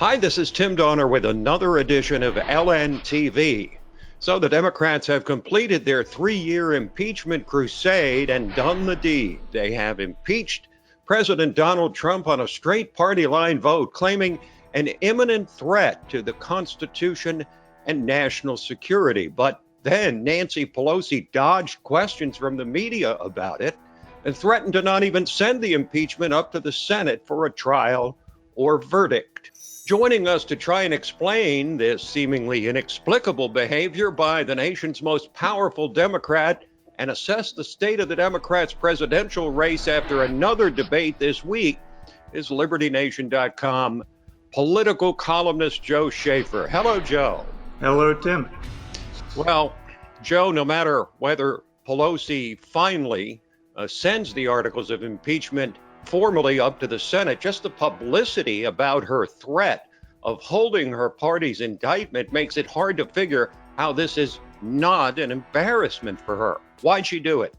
Hi, this is Tim Donner with another edition of LNTV. So the Democrats have completed their 3-year impeachment crusade and done the deed. They have impeached President Donald Trump on a straight party line vote, claiming an imminent threat to the Constitution and national security. But then Nancy Pelosi dodged questions from the media about it and threatened to not even send the impeachment up to the Senate for a trial or verdict. Joining us to try and explain this seemingly inexplicable behavior by the nation's most powerful Democrat and assess the state of the Democrats' presidential race after another debate this week is LibertyNation.com political columnist Joe Schaefer. Hello, Joe. Hello, Tim. Well, Joe, no matter whether Pelosi finally sends the articles of impeachment formally up to the Senate, just the publicity about her threat of holding her party's indictment makes it hard to figure how this is not an embarrassment for her. Why'd she do it?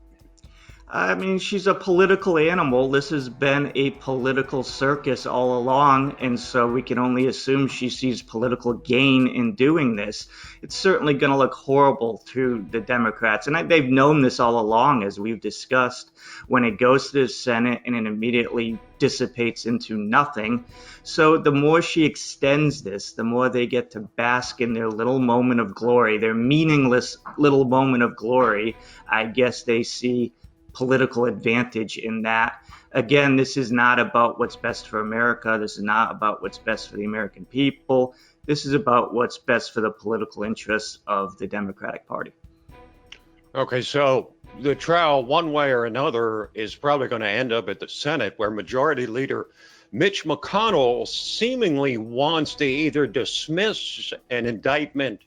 I mean, she's a political animal. This has been a political circus all along, and so we can only assume she sees political gain in doing this. It's certainly going to look horrible to the Democrats, and they've known this all along, as we've discussed. When it goes to the Senate and it immediately dissipates into nothing. So the more she extends this, the more they get to bask in their little moment of glory, their meaningless little moment of glory. I guess they see political advantage in that. Again, this is not about what's best for America. This is not about what's best for the American people. This is about what's best for the political interests of the Democratic Party. Okay, so the trial, one way or another, is probably going to end up at the Senate, where Majority Leader Mitch McConnell seemingly wants to either dismiss an indictment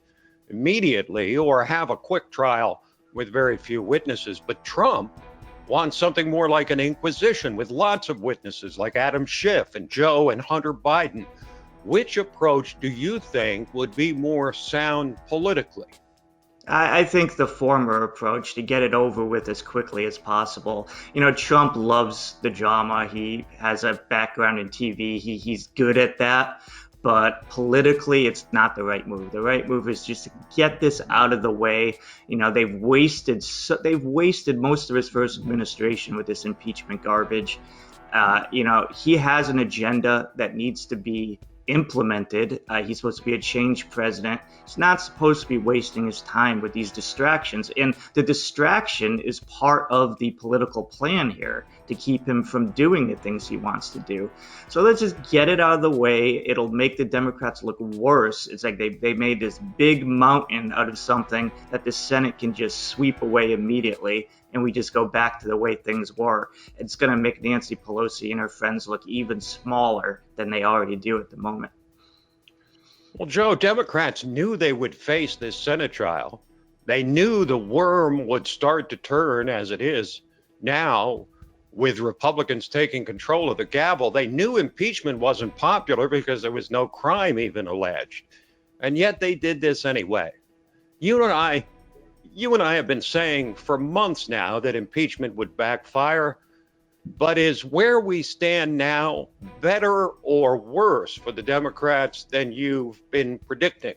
immediately or have a quick trial with very few witnesses. But Trump wants something more like an inquisition with lots of witnesses like Adam Schiff and Joe and Hunter Biden. Which approach do you think would be more sound politically? I think the former approach, to get it over with as quickly as possible. You know, Trump loves the drama. He has a background in TV. He's good at that. But politically, it's not the right move. The right move is just to get this out of the way. You know, they've wasted most of his first administration with this impeachment garbage. You know, he has an agenda that needs to be implemented. He's supposed to be a change president. He's not supposed to be wasting his time with these distractions. And the distraction is part of the political plan here to keep him from doing the things he wants to do. So let's just get it out of the way. It'll make the Democrats look worse. It's like they made this big mountain out of something that the Senate can just sweep away immediately, and we just go back to the way things were. It's going to make Nancy Pelosi and her friends look even smaller than they already do at the moment. Well, Joe, Democrats knew they would face this Senate trial. They knew the worm would start to turn, as it is now, with Republicans taking control of the gavel. They knew impeachment wasn't popular because there was no crime even alleged. And yet they did this anyway. You and I have been saying for months now that impeachment would backfire. But is where we stand now better or worse for the Democrats than you've been predicting?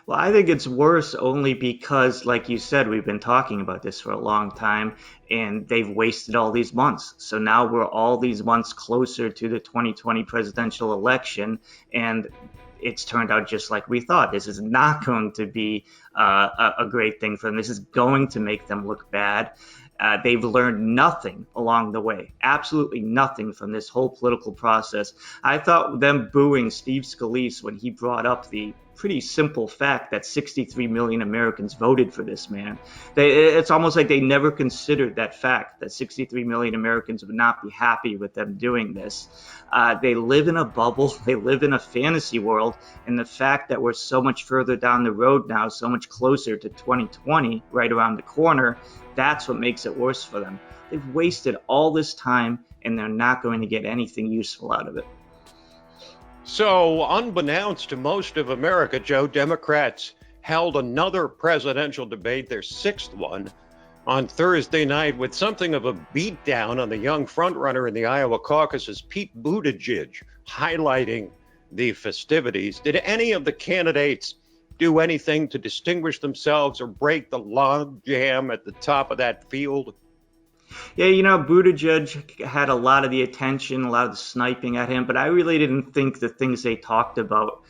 Well, I think it's worse only because, like you said, we've been talking about this for a long time, and they've wasted all these months. So now we're all these months closer to the 2020 presidential election, and it's turned out just like we thought. This is not going to be a great thing for them. This is going to make them look bad. They've learned nothing along the way, absolutely nothing from this whole political process. I thought them booing Steve Scalise when he brought up the pretty simple fact that 63 million Americans voted for this man. It's almost like they never considered that fact, that 63 million Americans would not be happy with them doing this. They live in a bubble. They live in a fantasy world. And the fact that we're so much further down the road now, so much closer to 2020, right around the corner, that's what makes it worse for them. They've wasted all this time, and they're not going to get anything useful out of it. So, unbeknownst to most of America, Joe, Democrats held another presidential debate, their sixth one, on Thursday night with something of a beatdown on the young frontrunner in the Iowa caucuses, Pete Buttigieg, highlighting the festivities. Did any of the candidates do anything to distinguish themselves or break the log jam at the top of that field? Yeah, you know, Buttigieg had a lot of the attention, a lot of the sniping at him, but I really didn't think the things they talked about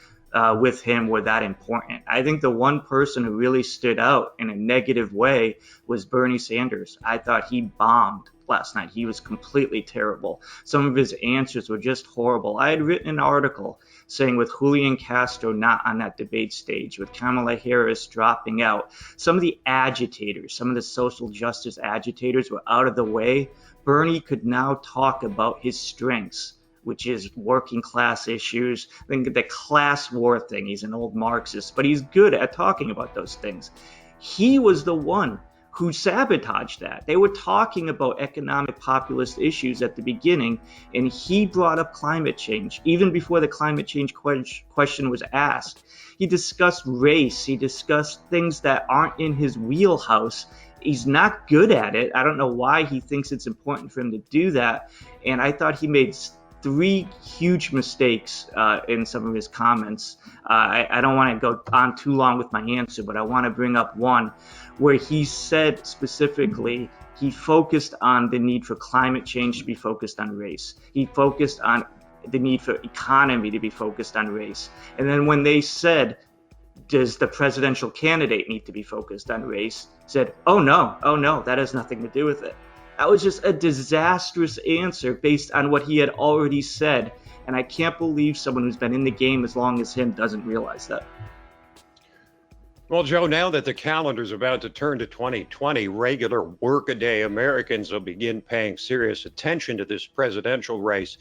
with him were that important. I think the one person who really stood out in a negative way was Bernie Sanders. I thought he bombed last night. He was completely terrible. Some of his answers were just horrible. I had written an article saying with Julian Castro not on that debate stage, with Kamala Harris dropping out, some of the agitators, some of the social justice agitators were out of the way. Bernie could now talk about his strengths, which is working class issues. I think the class war thing, he's an old Marxist, but he's good at talking about those things. He was the one who sabotaged that. They were talking about economic populist issues at the beginning, and he brought up climate change even before the climate change question was asked. He discussed race. He discussed things that aren't in his wheelhouse. He's not good at it. I don't know why he thinks it's important for him to do that. And I thought he made three huge mistakes in some of his comments. I don't want to go on too long with my answer, but I want to bring up one where he said specifically he focused on the need for climate change to be focused on race. He focused on the need for economy to be focused on race. And then when they said, does the presidential candidate need to be focused on race, said, oh no, that has nothing to do with it. That was just a disastrous answer based on what he had already said. And I can't believe someone who's been in the game as long as him doesn't realize that. Well, Joe, now that the calendar's about to turn to 2020, regular workaday Americans will begin paying serious attention to this presidential race.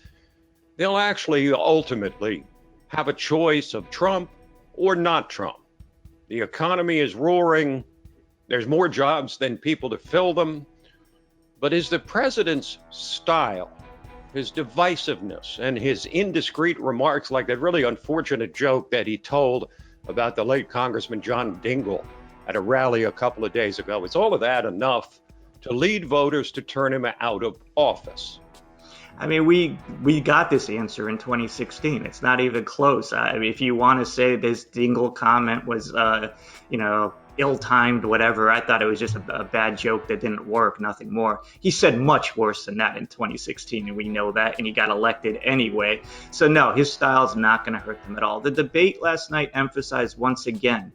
They'll actually ultimately have a choice of Trump or not Trump. The economy is roaring. There's more jobs than people to fill them. But is the president's style, his divisiveness, and his indiscreet remarks, like that really unfortunate joke that he told about the late Congressman John Dingell at a rally a couple of days ago, is all of that enough to lead voters to turn him out of office? I mean, we got this answer in 2016. It's not even close. I mean, if you want to say this Dingell comment was, ill-timed, whatever, I thought it was just a bad joke that didn't work, nothing more. He said much worse than that in 2016, and we know that, and he got elected anyway. So no, his style is not going to hurt them at all. The debate last night emphasized once again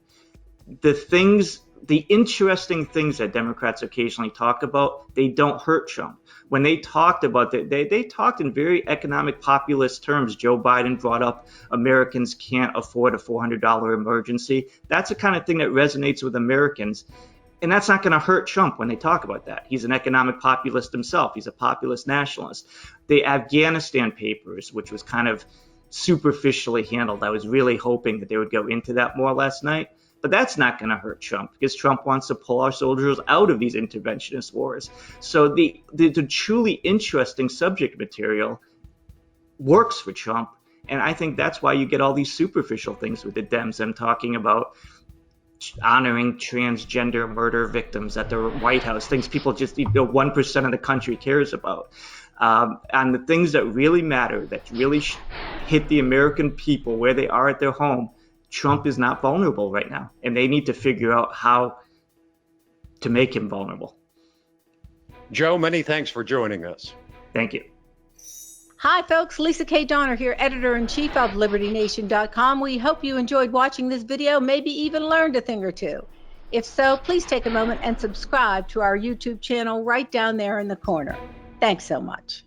the interesting things that Democrats occasionally talk about, they don't hurt Trump. When they talked about it, they talked in very economic populist terms. Joe Biden brought up Americans can't afford a $400 emergency. That's the kind of thing that resonates with Americans. And that's not going to hurt Trump when they talk about that. He's an economic populist himself. He's a populist nationalist. The Afghanistan papers, which was kind of superficially handled, I was really hoping that they would go into that more last night. But that's not going to hurt Trump because Trump wants to pull our soldiers out of these interventionist wars. So the truly interesting subject material works for Trump. And I think that's why you get all these superficial things with the Dems. I'm talking about honoring transgender murder victims at the White House, things people just 1% of the country cares about. And the things that really matter, that really hit the American people where they are at their home, Trump is not vulnerable right now, and they need to figure out how to make him vulnerable. Joe, many thanks for joining us. Thank you. Hi, folks. Lisa K. Donner here, editor-in-chief of LibertyNation.com. We hope you enjoyed watching this video, maybe even learned a thing or two. If so, please take a moment and subscribe to our YouTube channel right down there in the corner. Thanks so much.